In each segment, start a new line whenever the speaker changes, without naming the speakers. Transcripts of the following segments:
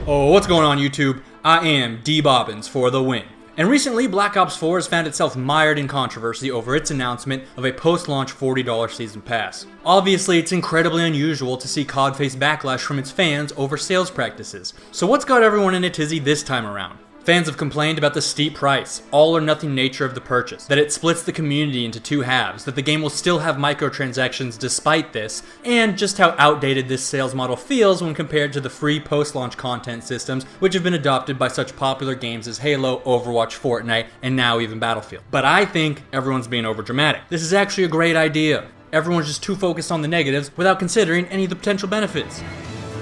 Oh, what's going on YouTube? I am Dukedobbins for the win. And recently, Black Ops 4 has found itself mired in controversy over its announcement of a post-launch $40 season pass. Obviously, it's incredibly unusual to see COD face backlash from its fans over sales practices. So what's got everyone in a tizzy this time around? Fans have complained about the steep price, all or nothing nature of the purchase, that it splits the community into two halves, that the game will still have microtransactions despite this, and just how outdated this sales model feels when compared to the free post-launch content systems which have been adopted by such popular games as Halo, Overwatch, Fortnite, and now even Battlefield. But I think everyone's being overdramatic. This is actually a great idea. Everyone's just too focused on the negatives without considering any of the potential benefits.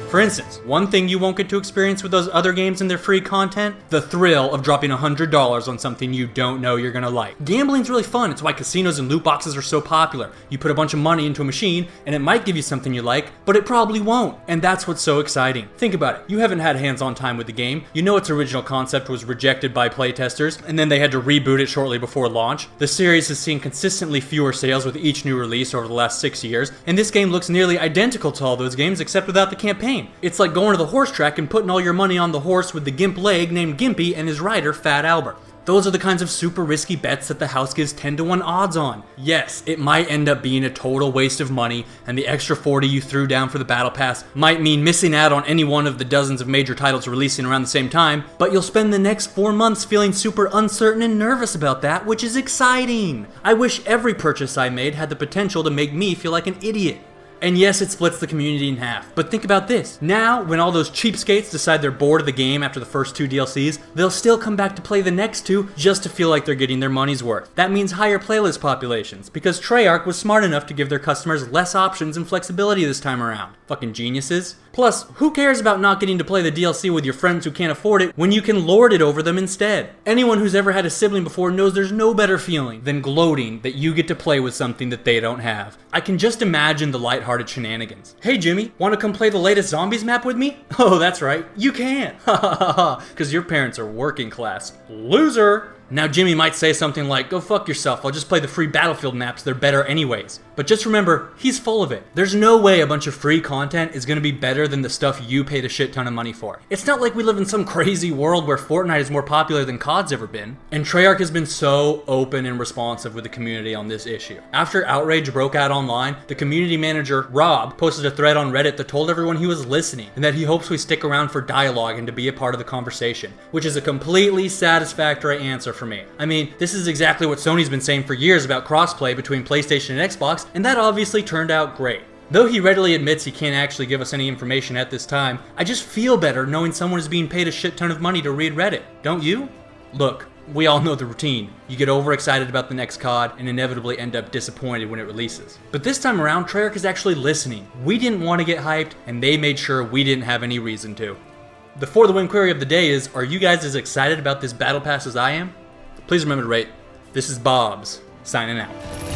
For instance, one thing you won't get to experience with those other games and their free content, the thrill of dropping $100 on something you don't know you're gonna like. Gambling's really fun, it's why casinos and loot boxes are so popular. You put a bunch of money into a machine, and it might give you something you like, but it probably won't. And that's what's so exciting. Think about it, you haven't had hands-on time with the game, you know its original concept was rejected by playtesters, and then they had to reboot it shortly before launch. The series has seen consistently fewer sales with each new release over the last 6 years, and this game looks nearly identical to all those games except without the campaign. It's like going to the horse track and putting all your money on the horse with the gimp leg named Gimpy and his rider Fat Albert. Those are the kinds of super risky bets that the house gives 10 to 1 odds on. Yes, it might end up being a total waste of money, and the extra 40 you threw down for the battle pass might mean missing out on any one of the dozens of major titles releasing around the same time, but you'll spend the next 4 months feeling super uncertain and nervous about that, which is exciting. I wish every purchase I made had the potential to make me feel like an idiot. And yes, it splits the community in half, but think about this. Now, when all those cheapskates decide they're bored of the game after the first 2 DLCs, they'll still come back to play the next 2 just to feel like they're getting their money's worth. That means higher playlist populations, because Treyarch was smart enough to give their customers less options and flexibility this time around. Fucking geniuses. Plus, who cares about not getting to play the DLC with your friends who can't afford it when you can lord it over them instead? Anyone who's ever had a sibling before knows there's no better feeling than gloating that you get to play with something that they don't have. I can just imagine the lighthearted shenanigans. Hey Jimmy, wanna come play the latest Zombies map with me? Oh, that's right, you can. Ha ha ha ha, cause your parents are working class. Loser! Now Jimmy might say something like, go fuck yourself, I'll just play the free Battlefield maps, they're better anyways. But just remember, he's full of it. There's no way a bunch of free content is gonna be better than the stuff you paid a shit ton of money for. It's not like we live in some crazy world where Fortnite is more popular than COD's ever been. And Treyarch has been so open and responsive with the community on this issue. After outrage broke out online, the community manager, Rob, posted a thread on Reddit that told everyone he was listening and that he hopes we stick around for dialogue and to be a part of the conversation, which is a completely satisfactory answer for me. I mean, this is exactly what Sony's been saying for years about crossplay between PlayStation and Xbox, and that obviously turned out great. Though he readily admits he can't actually give us any information at this time, I just feel better knowing someone is being paid a shit ton of money to read Reddit. Don't you? Look, we all know the routine. You get overexcited about the next COD and inevitably end up disappointed when it releases. But this time around, Treyarch is actually listening. We didn't want to get hyped, and they made sure we didn't have any reason to. The For the Win query of the day is, are you guys as excited about this battle pass as I am? Please remember to rate. This is Bobs, signing out.